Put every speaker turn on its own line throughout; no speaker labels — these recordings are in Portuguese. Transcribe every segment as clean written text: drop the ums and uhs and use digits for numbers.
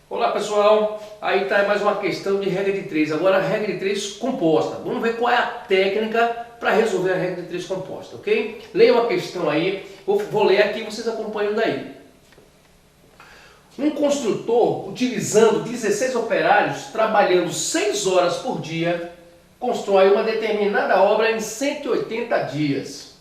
Olá pessoal, aí está mais uma questão de regra de 3, agora a regra de 3 composta. Vamos ver qual é a técnica para resolver a regra de 3 composta, ok? Leia uma questão aí, vou ler aqui e vocês acompanham daí. Um construtor, utilizando 16 operários, trabalhando 6 horas por dia, constrói uma determinada obra em 180 dias.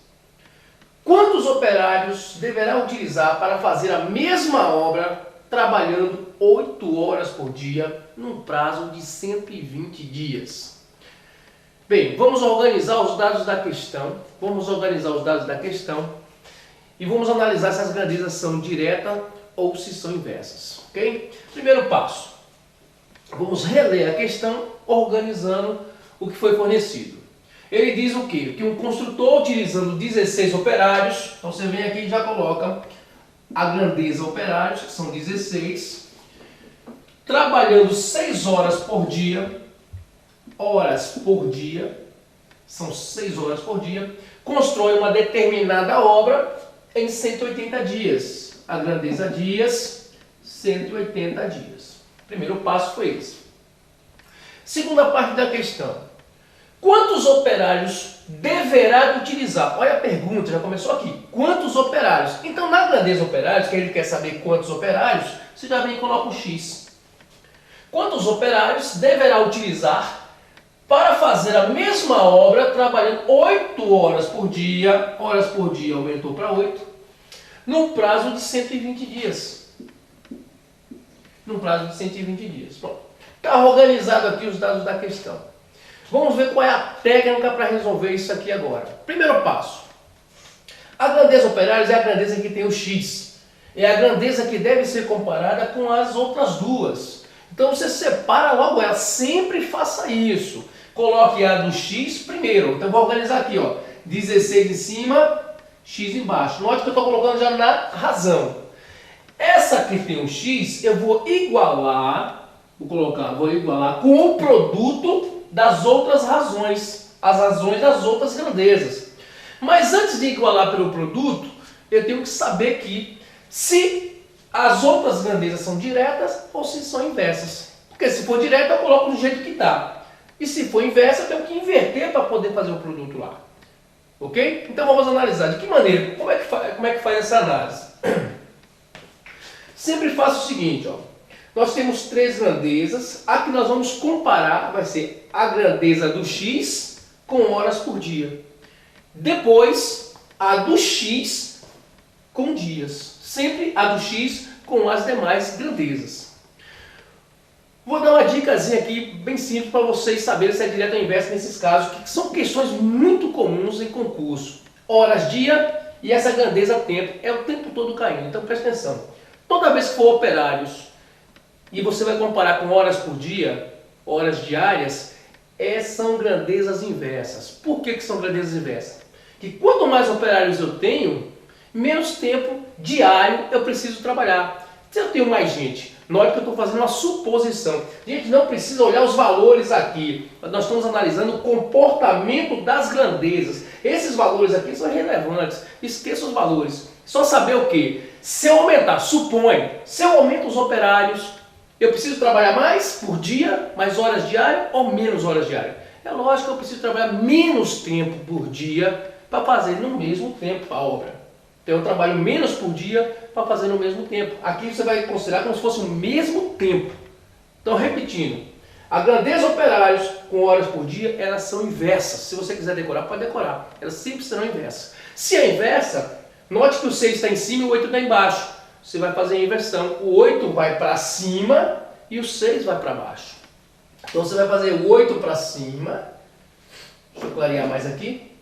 Quantos operários deverá utilizar para fazer a mesma obra trabalhando 8 horas por dia num prazo de 120 dias? Bem, vamos organizar os dados da questão. E vamos analisar se as grandezas são diretas ou se são inversas, ok? Primeiro passo, vamos reler a questão organizando o que foi fornecido. Ele diz o quê? Que um construtor utilizando 16 operários, então você vem aqui e já coloca a grandeza operários, que são 16, trabalhando 6 horas por dia, são 6 horas por dia, constrói uma determinada obra em 180 dias. A grandeza dias, 180 dias. Primeiro passo foi esse. Segunda parte da questão. Quantos operários deverá utilizar? Olha a pergunta, já começou aqui. Quantos operários? Então, na grandeza operários, que ele quer saber quantos operários, você já vem e coloca o X. Quantos operários deverá utilizar para fazer a mesma obra, trabalhando 8 horas por dia aumentou para 8, num prazo de 120 dias. Pronto. Está organizado aqui os dados da questão. Vamos ver qual é a técnica para resolver isso aqui agora. Primeiro passo. A grandeza operários é a grandeza que tem o X. É a grandeza que deve ser comparada com as outras duas. Então você separa logo ela. Sempre faça isso. Coloque a do X primeiro. Então vou organizar aqui, ó. 16 em cima, X embaixo. Note que eu estou colocando já na razão. Essa que tem o X, eu vou igualar com o produto das outras razões, as razões das outras grandezas. Mas antes de igualar pelo produto, eu tenho que saber que se as outras grandezas são diretas ou se são inversas. Porque se for direta, eu coloco do jeito que está. E se for inversa, eu tenho que inverter para poder fazer o produto lá. Ok? Então vamos analisar. De que maneira? Como é que faz essa análise? Sempre faça o seguinte, ó. Nós temos 3 grandezas. A que nós vamos comparar vai ser a grandeza do X com horas por dia. Depois, a do X com dias. Sempre a do X com as demais grandezas. Vou dar uma dicasinha aqui bem simples para vocês saberem se é direto ou inverso nesses casos, que são questões muito comuns em concurso. Horas, dia e essa grandeza tempo. É o tempo todo caindo. Então presta atenção. Toda vez que for operários e você vai comparar com horas por dia, horas diárias, são grandezas inversas. Por que são grandezas inversas? Que quanto mais operários eu tenho, menos tempo diário eu preciso trabalhar. Se eu tenho mais gente, note que eu estou fazendo uma suposição. Gente, não precisa olhar os valores aqui. Nós estamos analisando o comportamento das grandezas. Esses valores aqui são relevantes. Esqueça os valores. Só saber o quê? Se eu aumentar, se eu aumento os operários, eu preciso trabalhar mais por dia, mais horas diárias ou menos horas diárias? É lógico que eu preciso trabalhar menos tempo por dia para fazer no mesmo tempo a obra. Então eu trabalho menos por dia para fazer no mesmo tempo. Aqui você vai considerar como se fosse o mesmo tempo. Então repetindo, a grandeza operários com horas por dia, elas são inversas. Se você quiser decorar, pode decorar. Elas sempre serão inversas. Se é inversa, note que o 6 está em cima e o 8 está embaixo. Você vai fazer a inversão. O 8 vai para cima e o 6 vai para baixo. Então você vai fazer o 8 para cima. Deixa eu clarear mais aqui.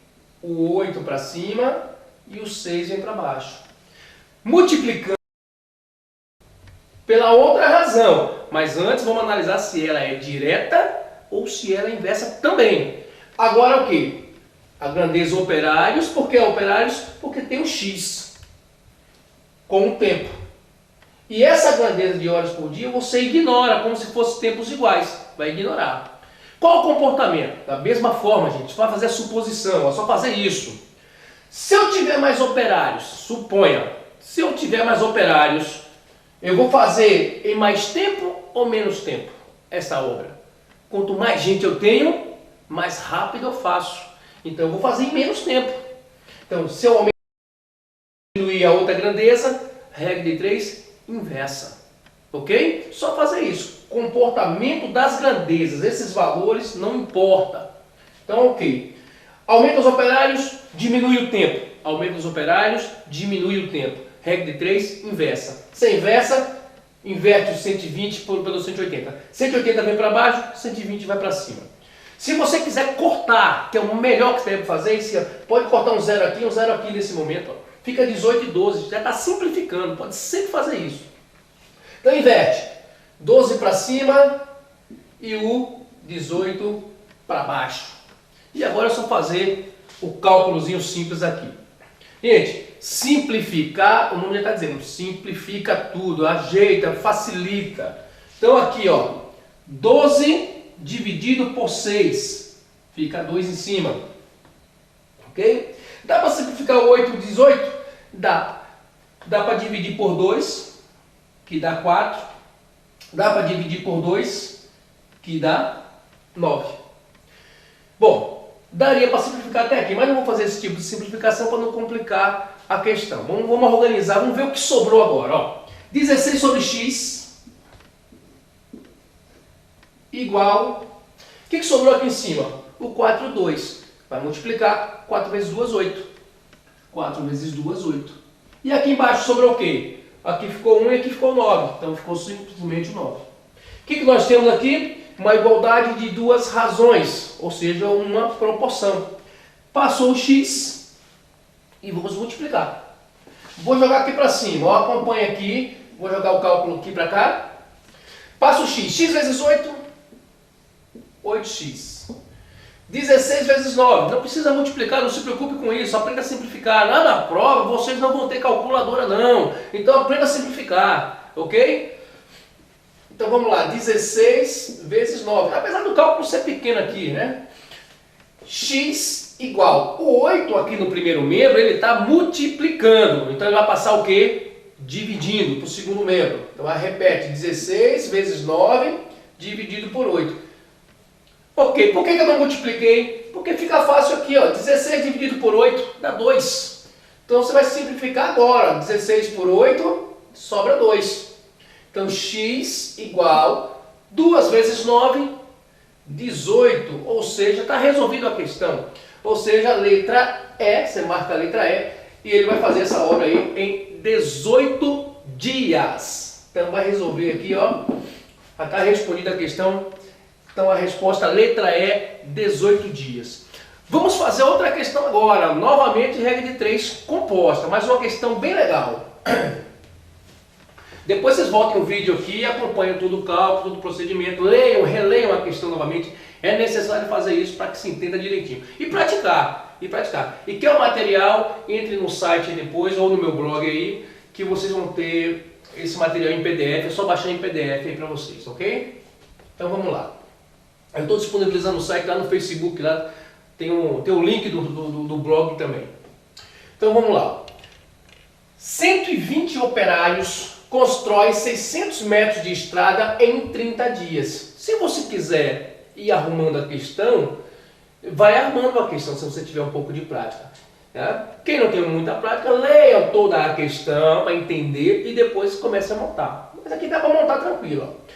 O 8 para cima e o 6 vem para baixo. Multiplicando pela outra razão. Mas antes vamos analisar se ela é direta ou se ela é inversa também. Agora o que? A grandeza operários. Por que operários? Porque tem o X com o tempo. E essa grandeza de horas por dia você ignora, como se fossem tempos iguais. Vai ignorar. Qual o comportamento? Da mesma forma, gente, vai fazer a suposição, é só fazer isso. Se eu tiver mais operários, suponha, se eu tiver mais operários Eu vou fazer em mais tempo ou menos tempo essa obra? Quanto mais gente eu tenho, mais rápido eu faço. Então eu vou fazer em menos tempo. Então, se eu diminuir a outra grandeza, regra de 3, inversa. Ok? Só fazer isso. Comportamento das grandezas, esses valores não importa. Então, ok. Aumenta os operários, diminui o tempo. Aumenta os operários, diminui o tempo. Regra de 3, inversa. Se é inversa, inverte o 120 pelo 180. 180 vem para baixo, 120 vai para cima. Se você quiser cortar, que é o melhor que você deve fazer, pode cortar um 0 aqui, um 0 aqui nesse momento. Ó. Fica 18 e 12, já está simplificando, pode sempre fazer isso. Então inverte. 12 para cima e o 18 para baixo. E agora é só fazer o cálculozinho simples aqui. Gente, simplificar, o nome já está dizendo, simplifica tudo, ajeita, facilita. Então aqui, ó, 12 dividido por 6, fica 2 em cima. Ok? Dá para simplificar 8 e 18? Dá. Dá para dividir por 2, que dá 4. Dá para dividir por 2, que dá 9. Bom, daria para simplificar até aqui, mas não vou fazer esse tipo de simplificação para não complicar a questão. Vamos organizar, vamos ver o que sobrou agora. Ó. 16 sobre x igual... O que sobrou aqui em cima? O 4, 2. Vai multiplicar. 4 vezes 2, 8. 4 vezes 2, 8. E aqui embaixo sobrou o quê? Aqui ficou 1 e aqui ficou 9. Então ficou simplesmente 9. O que nós temos aqui? Uma igualdade de duas razões, ou seja, uma proporção. Passou o x e vamos multiplicar. Vou jogar aqui para cima, ó, acompanha aqui, vou jogar o cálculo aqui para cá. Passa o x, x vezes 8, 8x. 16 vezes 9, não precisa multiplicar, não se preocupe com isso, aprenda a simplificar. Lá na prova vocês não vão ter calculadora não, então aprenda a simplificar, ok? Então vamos lá, 16 vezes 9, apesar do cálculo ser pequeno aqui, né? X igual, o 8 aqui no primeiro membro, ele está multiplicando, então ele vai passar o quê? Dividindo para o segundo membro. Então repete, 16 vezes 9 dividido por 8. Ok, por que eu não multipliquei? Porque fica fácil aqui, ó, 16 dividido por 8 dá 2. Então você vai simplificar agora, 16 por 8 sobra 2. Então x igual 2 vezes 9, 18, ou seja, está resolvida a questão. Ou seja, a letra E, você marca a letra E, e ele vai fazer essa obra aí em 18 dias. Então vai resolver aqui, ó, já está respondida a questão. Então a resposta, letra E, 18 dias. Vamos fazer outra questão agora, novamente regra de 3 composta, mas uma questão bem legal. Depois vocês voltem o vídeo aqui e acompanhem todo o cálculo, todo o procedimento, leiam, releiam a questão novamente. É necessário fazer isso para que se entenda direitinho. E praticar, e praticar. E quer o material, entre no site depois ou no meu blog aí, que vocês vão ter esse material em PDF, é só baixar em PDF aí para vocês, ok? Então vamos lá. Eu estou disponibilizando o site lá no Facebook, lá tem o link do blog também. Então vamos lá. 120 operários constroem 600 metros de estrada em 30 dias. Se você quiser ir arrumando a questão, vai arrumando a questão se você tiver um pouco de prática. Tá? Quem não tem muita prática, leia toda a questão para entender e depois comece a montar. Mas aqui dá para montar tranquilo. Ó.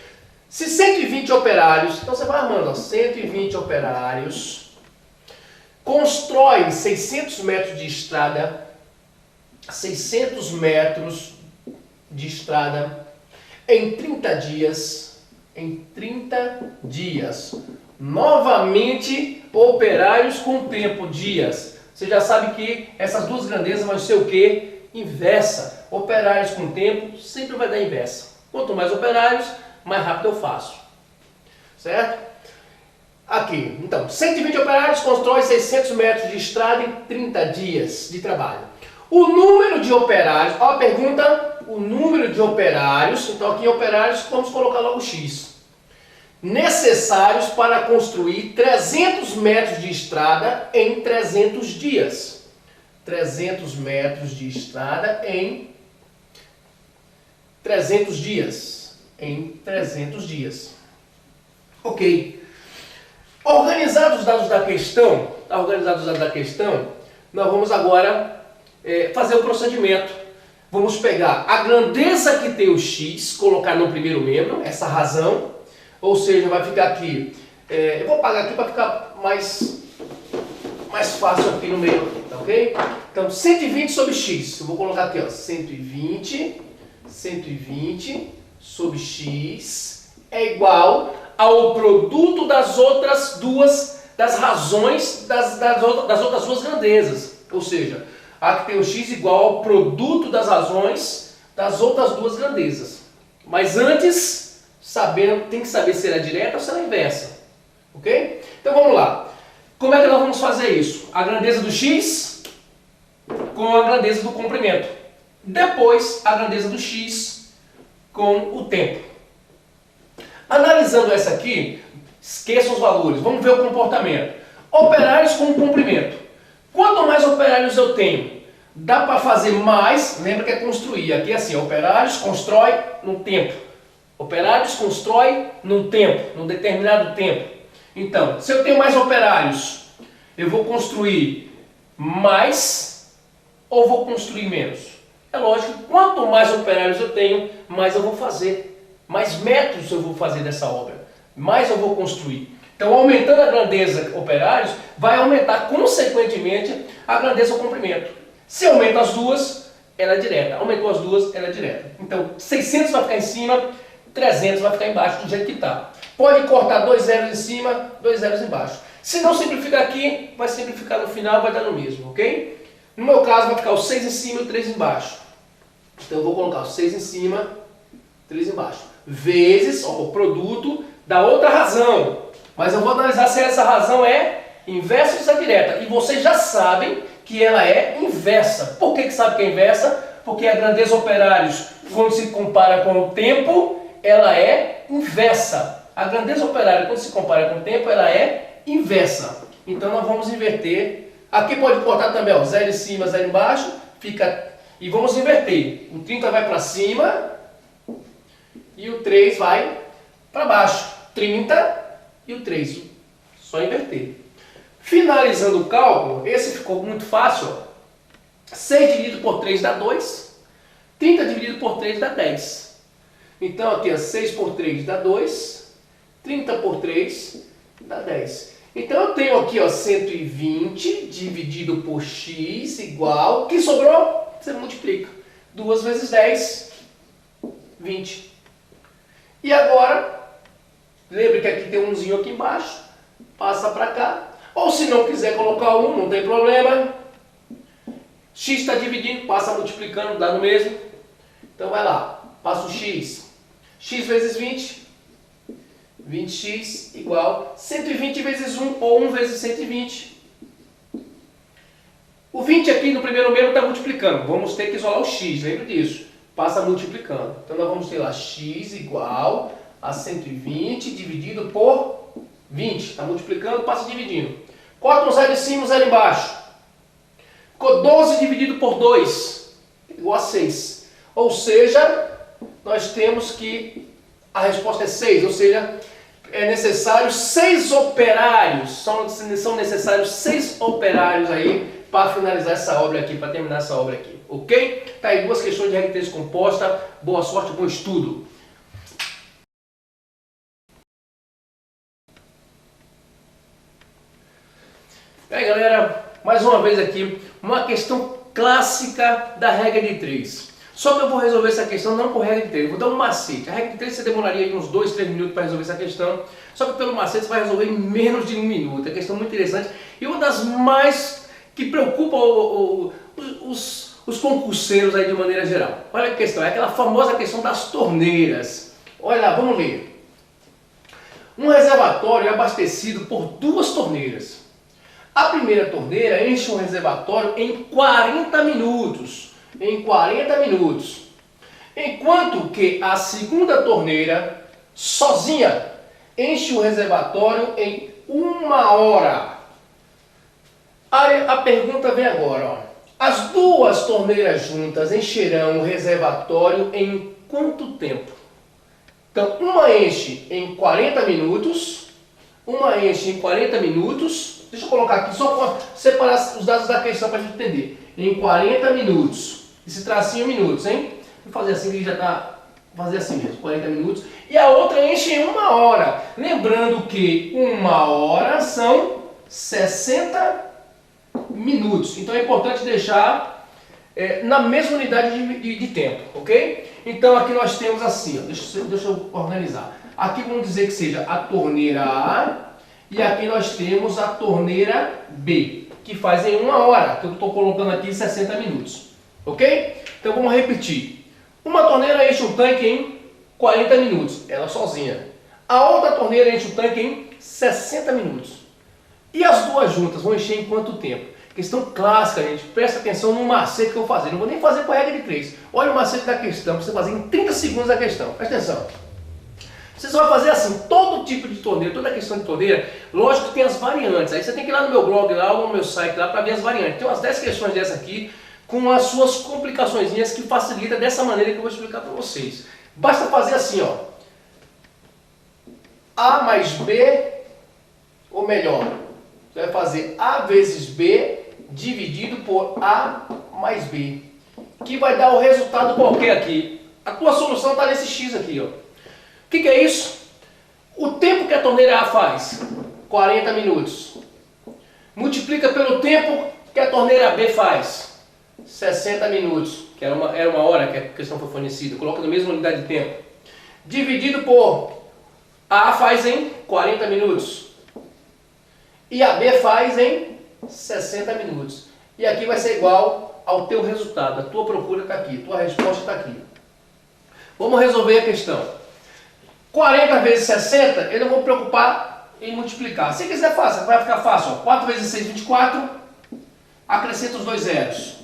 Se 120 operários, então você vai armando, ó, 120 operários constroem 600 metros de estrada, 600 metros de estrada em 30 dias, novamente operários com tempo, dias. Você já sabe que essas duas grandezas vão ser o que? Inversa. Operários com tempo sempre vai dar inversa. Quanto mais operários, mais rápido eu faço. Certo? Aqui, então, 120 operários constroem 600 metros de estrada em 30 dias de trabalho. O número de operários, ó a pergunta, o número de operários, então aqui em operários vamos colocar logo X. Necessários para construir 300 metros de estrada em 300 dias. 300 metros de estrada em 300 dias. Em 300 dias. Ok. Organizados os dados da questão, nós vamos agora fazer o procedimento. Vamos pegar a grandeza que tem o x, colocar no primeiro membro, essa razão, ou seja, vai ficar aqui, eu vou apagar aqui para ficar mais fácil aqui no meio, tá ok? Então, 120 sobre x, eu vou colocar aqui, ó, 120 sobre x é igual ao produto das outras duas, das razões das outras duas grandezas, ou seja, aqui tem o x igual ao produto das razões das outras duas grandezas. Mas antes, tem que saber se ela é direta ou se ela é inversa. Ok? Então vamos lá. Como é que nós vamos fazer isso? A grandeza do x com a grandeza do comprimento. Depois, a grandeza do x com o tempo. Analisando essa aqui, esqueça os valores. Vamos ver o comportamento. Operários com comprimento. Quanto mais operários eu tenho, dá para fazer mais, lembra que é construir, aqui é assim, operários constrói num tempo, operários constrói num tempo, num determinado tempo. Então, se eu tenho mais operários, eu vou construir mais ou vou construir menos? É lógico que quanto mais operários eu tenho, mais eu vou fazer, mais metros eu vou fazer dessa obra, mais eu vou construir. Então, aumentando a grandeza operários, vai aumentar, consequentemente, a grandeza do comprimento. Se aumenta as duas, ela é direta. Aumentou as duas, ela é direta. Então, 600 vai ficar em cima, 300 vai ficar embaixo, do jeito que está. Pode cortar 2 zeros em cima, 2 zeros embaixo. Se não simplificar aqui, vai simplificar no final, vai dar no mesmo, ok? No meu caso, vai ficar o 6 em cima e o 3 embaixo. Então, eu vou colocar o 6 em cima, 3 embaixo. Vezes, ó, o produto da outra razão. Mas eu vou analisar se essa razão é inversa ou se é direta. E vocês já sabem que ela é inversa. Por que sabe que é inversa? Porque a grandeza operários, quando se compara com o tempo, ela é inversa. A grandeza operária, quando se compara com o tempo, ela é inversa. Então nós vamos inverter. Aqui pode cortar também, ó, 0 em cima, 0 embaixo. Fica. E vamos inverter. O 30 vai para cima e o 3 vai para baixo. 30 e o 3, só inverter. Finalizando o cálculo, esse ficou muito fácil. Ó. 6 dividido por 3 dá 2, 30 dividido por 3 dá 10. Então aqui, ó, 6 por 3 dá 2, 30 por 3 dá 10. Então eu tenho aqui, ó, 120 dividido por x igual, o que sobrou? Você multiplica. 2 vezes 10, 20. E agora, lembre que aqui tem um umzinho aqui embaixo, passa para cá. Ou se não quiser colocar 1, não tem problema. X está dividindo, passa multiplicando, dá no mesmo. Então vai lá, passa o x. X vezes 20, 20x igual 120 vezes 1 ou 1 vezes 120. O 20 aqui no primeiro membro está multiplicando, vamos ter que isolar o x, lembra disso. Passa multiplicando. Então nós vamos ter lá x igual a 120 dividido por 20. Está multiplicando, passa dividindo. Corta um zero em cima, um zero embaixo. Ficou 12 dividido por 2, igual a 6. Ou seja, nós temos que a resposta é 6, ou seja, é necessário 6 operários. São necessários 6 operários aí para finalizar essa obra aqui, para terminar essa obra aqui. Ok? Tá aí 2 questões de regra 3 composta. Boa sorte, bom estudo. E aí, galera, mais uma vez aqui, uma questão clássica da regra de 3. Só que eu vou resolver essa questão não por regra de 3, eu vou dar um macete. A regra de 3 você demoraria aí uns 2, 3 minutos para resolver essa questão, só que pelo macete você vai resolver em menos de 1 minuto. É uma questão muito interessante e uma das mais que preocupa os concurseiros aí de maneira geral. Olha a questão, é aquela famosa questão das torneiras. Olha lá, vamos ler. Um reservatório é abastecido por 2 torneiras. A primeira torneira enche um reservatório em 40 minutos. Em 40 minutos. Enquanto que a segunda torneira, sozinha, enche o reservatório em 1 hora. Aí a pergunta vem agora. Ó. As duas torneiras juntas encherão o reservatório em quanto tempo? Então, uma enche em 40 minutos, uma enche em 40 minutos. Deixa eu colocar aqui só para separar os dados da questão para a gente entender. Em 40 minutos. Esse tracinho minutos, hein? Vou fazer assim que já está... Fazer assim mesmo, 40 minutos. E a outra enche em 1 hora. Lembrando que 1 hora são 60 minutos. Então é importante deixar na mesma unidade de tempo, ok? Então aqui nós temos assim, ó, deixa eu organizar. Aqui vamos dizer que seja a torneira A e aqui nós temos a torneira B, que faz em 1 hora, que eu estou colocando aqui 60 minutos, ok? Então vamos repetir. Uma torneira enche o tanque em 40 minutos, ela sozinha. A outra torneira enche o tanque em 60 minutos. E as duas juntas vão encher em quanto tempo? Questão clássica, gente. Presta atenção no macete que eu vou fazer. Não vou nem fazer com a regra de 3. Olha o macete da questão, para você fazer em 30 segundos a questão. Presta atenção. Você só vai fazer assim, todo tipo de torneira, toda questão de torneira, lógico que tem as variantes. Aí você tem que ir lá no meu blog, lá, ou no meu site lá, para ver as variantes. Tem umas 10 questões dessa aqui, com as suas complicaçõezinhas que facilita dessa maneira que eu vou explicar para vocês. Basta fazer assim, ó. A mais B, ou melhor, você vai fazer A vezes B dividido por A mais B, que vai dar o resultado qualquer aqui. A tua solução está nesse X aqui, ó. O que é isso? O tempo que a torneira A faz, 40 minutos. Multiplica pelo tempo que a torneira B faz, 60 minutos, que era uma hora que a questão foi fornecida. Coloca na mesma unidade de tempo. Dividido por A faz em 40 minutos. E a B faz em 60 minutos. E aqui vai ser igual ao teu resultado. A tua procura está aqui, a tua resposta está aqui. Vamos resolver a questão. 40 vezes 60, eu não vou me preocupar em multiplicar. Se quiser fácil, vai ficar fácil. Ó. 4 vezes 6, 24. Acrescenta os dois zeros.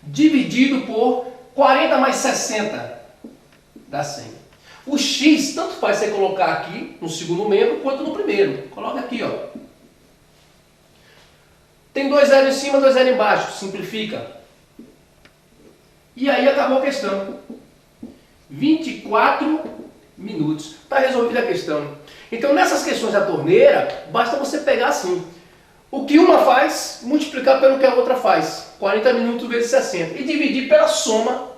Dividido por 40 mais 60. Dá 100. O X, tanto faz você colocar aqui no segundo membro, quanto no primeiro. Coloca aqui, ó. Tem 2 zeros em cima, 2 zeros embaixo. Simplifica. E aí acabou a questão. 24 minutos. Está resolvida a questão. Então, nessas questões da torneira, basta você pegar assim. O que uma faz, multiplicar pelo que a outra faz. 40 minutos vezes 60. E dividir pela soma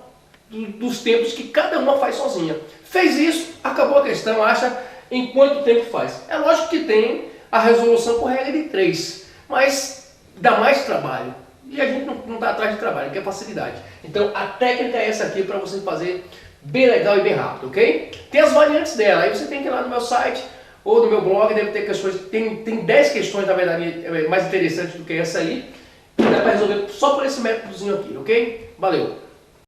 dos tempos que cada uma faz sozinha. Fez isso, acabou a questão, acha em quanto tempo faz. É lógico que tem a resolução por regra de 3, mas dá mais trabalho. E a gente não está atrás de trabalho, quer facilidade. Então a técnica é essa aqui para você fazer bem legal e bem rápido, ok? Tem as variantes dela, aí você tem que ir lá no meu site ou no meu blog, deve ter questões, tem 10 questões na verdade mais interessantes do que essa aí, que dá para resolver só por esse métodozinho aqui, ok? Valeu!